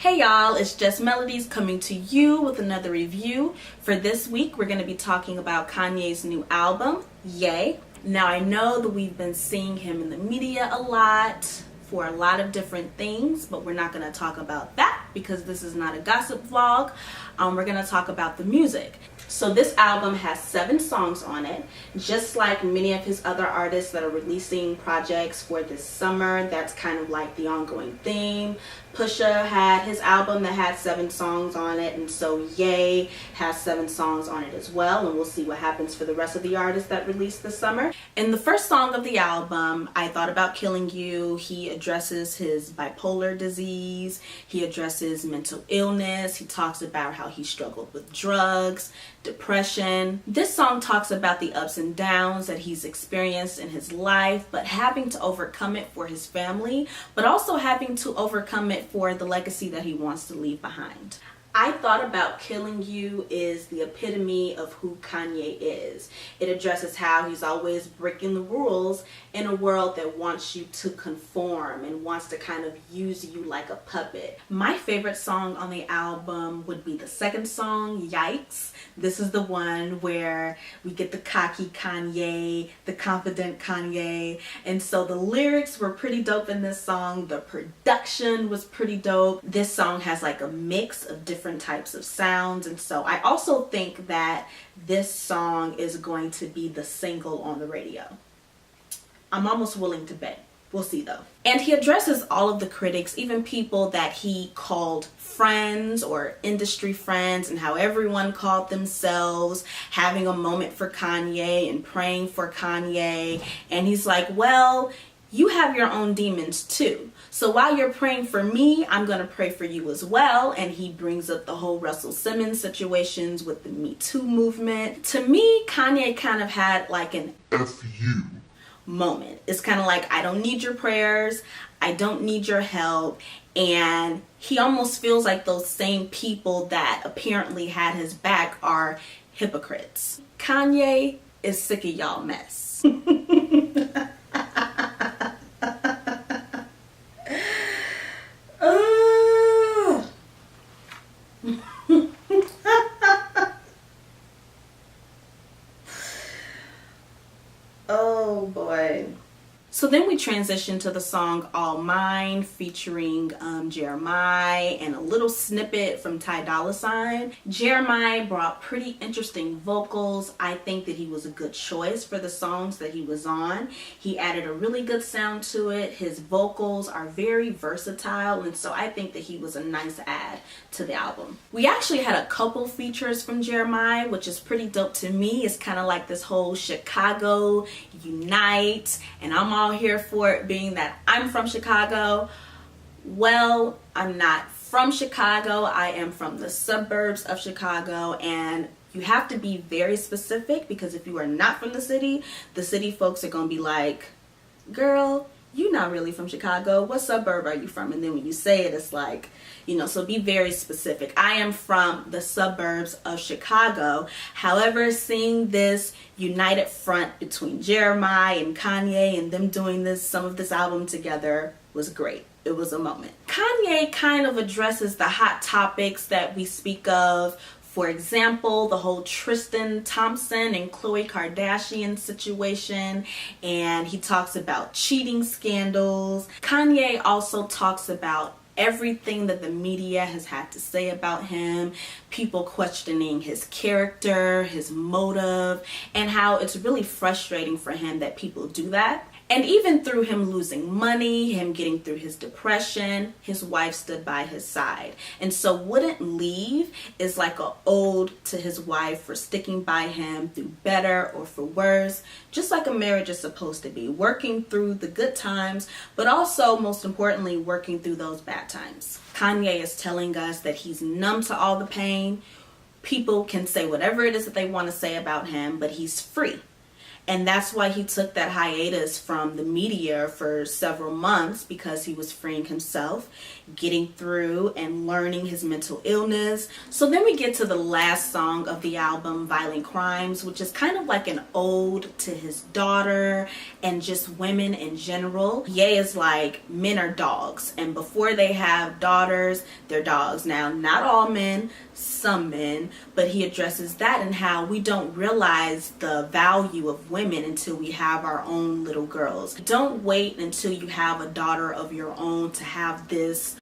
Hey y'all, it's Just Melodies coming to you with another review. For this week, we're going to be talking about Kanye's new album, Ye. Now I know that we've been seeing him in the media a lot for a lot of different things, but we're not going to talk about that because this is not a gossip vlog. We're going to talk about the music. So this album has 7 songs on it, just like many of his other artists that are releasing projects for this summer. That's kind of like the ongoing theme. Pusha had his album that had 7 songs on it, and so Ye has 7 songs on it as well, and we'll see what happens for the rest of the artists that released this summer. In the first song of the album, I Thought About Killing You, he addresses his bipolar disease, he addresses mental illness, he talks about how he struggled with drugs, depression. This song talks about the ups and downs that he's experienced in his life, but having to overcome it for his family, but also having to overcome it for the legacy that he wants to leave behind. I Thought About Killing You is the epitome of who Kanye is. It addresses how he's always breaking the rules in a world that wants you to conform and wants to kind of use you like a puppet. My favorite song on the album would be the second song, Yikes. This is the one where we get the cocky Kanye, the confident Kanye, and so the lyrics were pretty dope in this song. The production was pretty dope. This song has like a mix of different types of sounds, and so I also think that this song is going to be the single on the radio. I'm almost willing to bet. We'll see though. And he addresses all of the critics, even people that he called friends or industry friends, and how everyone called themselves having a moment for Kanye and praying for Kanye. And he's like, well, you have your own demons too. So while you're praying for me, I'm going to pray for you as well. And he brings up the whole Russell Simmons situations with the Me Too movement. To me, Kanye kind of had like an F you moment. It's kind of like, I don't need your prayers. I don't need your help. And he almost feels like those same people that apparently had his back are hypocrites. Kanye is sick of y'all mess. Oh boy. So then we transition to the song All Mine featuring Jeremiah and a little snippet from Ty Dolla $ign. Jeremiah brought pretty interesting vocals. I think that he was a good choice for the songs that he was on. He added a really good sound to it. His vocals are very versatile, and so I think that he was a nice add to the album. We actually had a couple features from Jeremiah, which is pretty dope to me. It's kind of like this whole Chicago unite, and I'm all here for it, being that I'm from Chicago. Well, I'm not from Chicago. I am from the suburbs of Chicago, and you have to be very specific, because if you are not from the city folks are gonna be like, girl, you're not really from Chicago. What suburb are you from? And then when you say it, it's like, you know, so be very specific. I am from the suburbs of Chicago. However, seeing this united front between Jeremiah and Kanye and them doing some of this album together was great. It was a moment. Kanye kind of addresses the hot topics that we speak of. For example, the whole Tristan Thompson and Khloe Kardashian situation, and he talks about cheating scandals. Kanye also talks about everything that the media has had to say about him, people questioning his character, his motive, and how it's really frustrating for him that people do that. And even through him losing money, him getting through his depression, his wife stood by his side. And so Wouldn't Leave is like an ode to his wife for sticking by him through better or for worse, just like a marriage is supposed to be, working through the good times, but also, most importantly, working through those bad times. Kanye is telling us that he's numb to all the pain. People can say whatever it is that they want to say about him, but he's free. And that's why he took that hiatus from the media for several months, because he was freeing himself, getting through and learning his mental illness. So then we get to the last song of the album, Violent Crimes, which is kind of like an ode to his daughter and just women in general. Ye is like, men are dogs, and before they have daughters, they're dogs. Now, not all men, some men, but he addresses that and how we don't realize the value of women until we have our own little girls. Don't wait until you have a daughter of your own to have this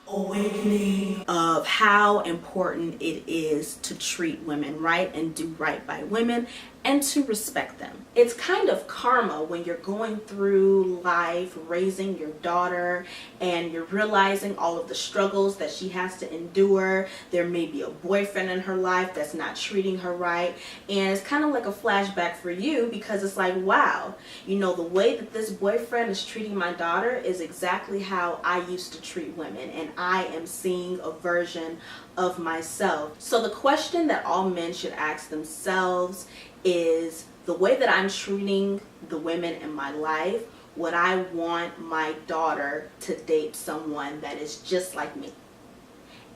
awakening of how important it is to treat women right and do right by women and to respect them. It's kind of karma when you're going through life raising your daughter and you're realizing all of the struggles that she has to endure. There may be a boyfriend in her life that's not treating her right, and it's kind of like a flashback for you, because it's like, wow, you know, the way that this boyfriend is treating my daughter is exactly how I used to treat women, and I am seeing a version of myself. So the question that all men should ask themselves is, the way that I'm treating the women in my life, would I want my daughter to date someone that is just like me?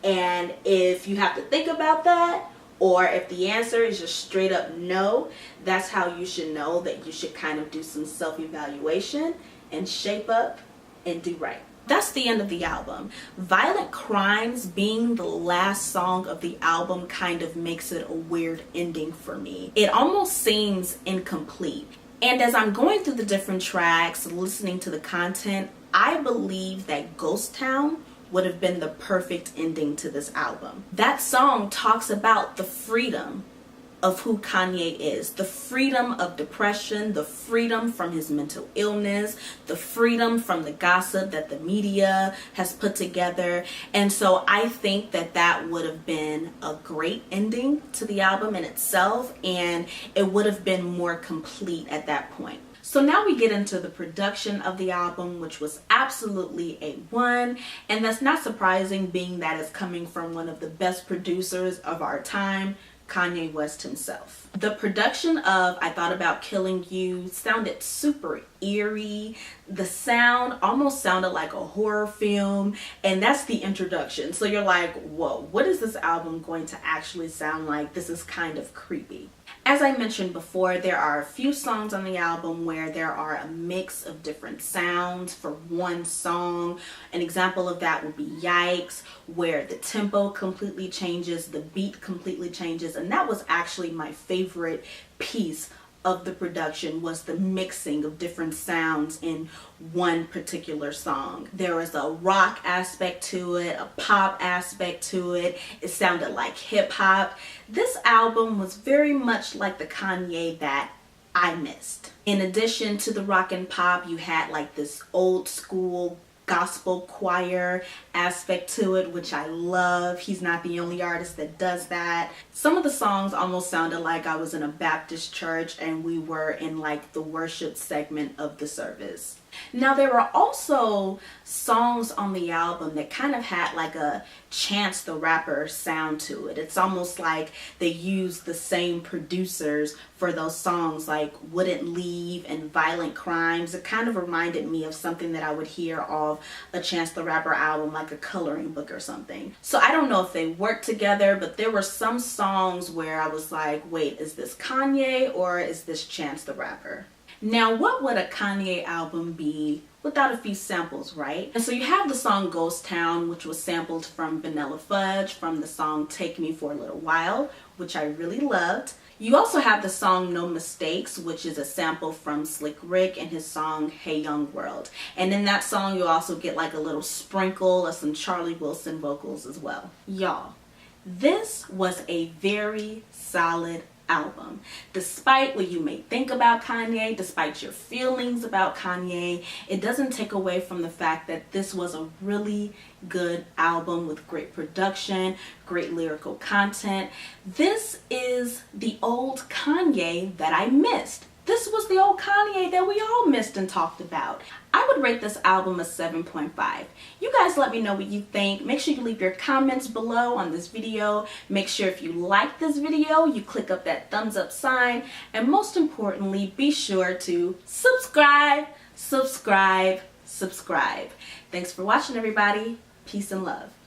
And if you have to think about that, or if the answer is just straight up no, that's how you should know that you should kind of do some self-evaluation and shape up and do right. That's the end of the album. Violent Crimes being the last song of the album kind of makes it a weird ending for me. It almost seems incomplete. And as I'm going through the different tracks, listening to the content, I believe that Ghost Town would have been the perfect ending to this album. That song talks about the freedom of who Kanye is, the freedom of depression, the freedom from his mental illness, the freedom from the gossip that the media has put together. And so I think that that would have been a great ending to the album in itself, and it would have been more complete at that point. So now we get into the production of the album, which was absolutely A1, and that's not surprising, being that it's coming from one of the best producers of our time, Kanye West himself. The production of I Thought About Killing You sounded super eerie. The sound almost sounded like a horror film, and that's the introduction. So you're like, whoa, what is this album going to actually sound like? This is kind of creepy. As I mentioned before, there are a few songs on the album where there are a mix of different sounds for one song. An example of that would be Yikes, where the tempo completely changes, the beat completely changes, and that was actually my favorite piece of the production, was the mixing of different sounds in one particular song. There was a rock aspect to it, a pop aspect to it. It sounded like hip hop. This album was very much like the Kanye that I missed. In addition to the rock and pop, you had like this old school gospel choir aspect to it, which I love. He's not the only artist that does that. Some of the songs almost sounded like I was in a Baptist church and we were in like the worship segment of the service. Now there were also songs on the album that kind of had like a Chance the Rapper sound to it. It's almost like they used the same producers for those songs, like Wouldn't Leave and Violent Crimes. It kind of reminded me of something that I would hear of a Chance the Rapper album, like a coloring book or something. So I don't know if they worked together, but there were some songs where I was like, wait, is this Kanye or is this Chance the Rapper? Now, what would a Kanye album be without a few samples, right? And so you have the song Ghost Town, which was sampled from Vanilla Fudge from the song Take Me for a Little While, which I really loved. You also have the song No Mistakes, which is a sample from Slick Rick and his song Hey Young World. And in that song, you also get like a little sprinkle of some Charlie Wilson vocals as well. Y'all, this was a very solid album. Despite what you may think about Kanye, despite your feelings about Kanye, it doesn't take away from the fact that this was a really good album with great production, great lyrical content. This is the old Kanye that I missed. This was the old Kanye that we all missed and talked about. I would rate this album a 7.5. You guys let me know what you think. Make sure you leave your comments below on this video. Make sure if you like this video, you click up that thumbs up sign. And most importantly, be sure to subscribe. Thanks for watching, everybody. Peace and love.